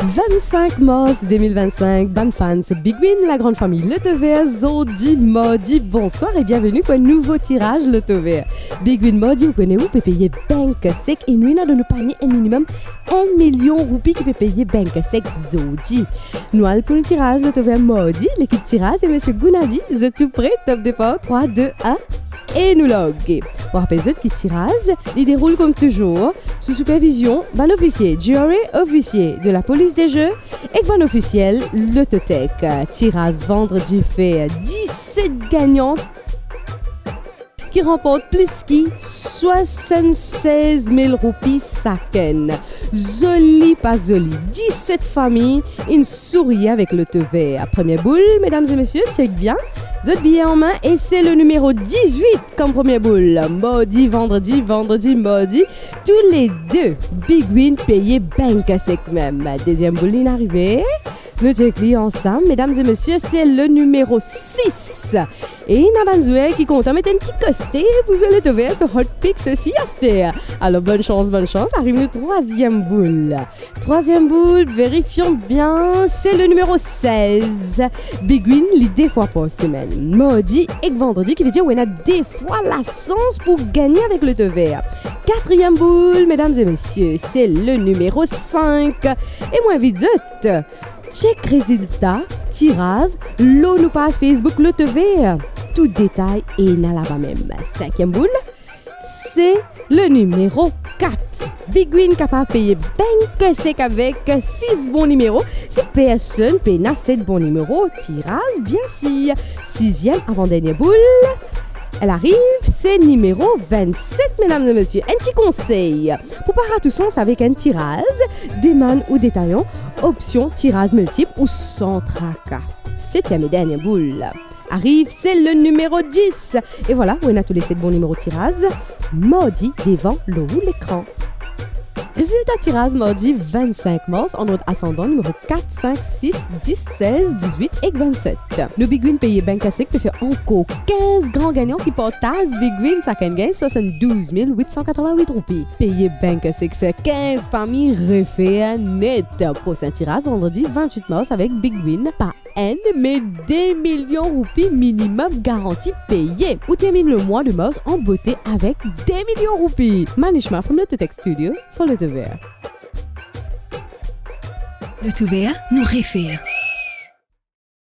25 mars 2025, bonne fans, Big Win, la grande famille, le TV, Zodi, Modi, bonsoir et bienvenue pour un nouveau tirage, le TV. Big Win, Modi, vous connaissez où peut payer banque sec et nous avons de nous panier un minimum 1 million roupies qui peut payer banque sec Zodi. Nous allons pour le tirage, le TV, Modi, l'équipe tirage et monsieur Gounadi, the tout prêt, top départ, 3, 2, 1. Et nous log. On rappelle ce petit tirage, il déroule comme toujours, sous supervision d'un officier, jury officier de la police des jeux et d'un officiel, le Totec. Tirage vendredi fait 17 gagnants qui remportent plus qui 76 000 roupies chacun. Joli pas joli. 17 familles, une souris avec le te vert. Première boule, mesdames et messieurs, check bien. Votre billet en main et c'est le numéro 18 comme première boule. Maudit, vendredi, maudit. Tous les deux, Big Win payé banque sec même. Deuxième boule inarrivée. Nous checkons ensemble, mesdames et messieurs, c'est le numéro 6. Et Inabanzoué qui compte mettre un petit costé pour se le trouver sur Hot Pick ceci à. Alors bonne chance, arrive le troisième boule. Troisième boule, vérifions bien, c'est le numéro 16. Big Win, l'idée fois par semaine. Maudit et vendredi qui veut dire qu'on a des fois la chance pour gagner avec le te vert. Quatrième boule, mesdames et messieurs, c'est le numéro 5. Et moi vite, check résultat, tirage, l'eau nous passe Facebook, le TV. Tout détail et là-bas même. Cinquième boule, c'est le numéro 4. Big Win capable de payer banque sec avec 6 bons numéros. Si personne paye 7 bons numéros, tirage bien si. Sixième avant-dernière boule. Elle arrive, c'est numéro 27, mesdames et messieurs. Un petit conseil. Pour pas rater tout sens avec un tirage, des man ou des taillons, option tirage multiple ou sans tracas. Septième et dernière boule. Arrive, c'est le numéro 10. Et voilà, on a tous les 7 bons numéros de tirage. Maudit devant le haut de l'écran. Résultat tirage mardi 25 mars en ordre ascendant numéro 4, 5, 6, 10, 16, 18 et 27. Nous Big Win payé banque sec te fait encore 15 grands gagnants qui partagent Big Win ça gagne 72 888 roupies. Payé banque sec fait 15 familles refait net. Prochain tirage vendredi 28 mars avec Big Win pas N mais des millions roupies minimum garantie payée. Ou termine le mois de mars en beauté avec des millions roupies. Manishma from the Tech Studio for le te vert. Le tout vert nous réfère.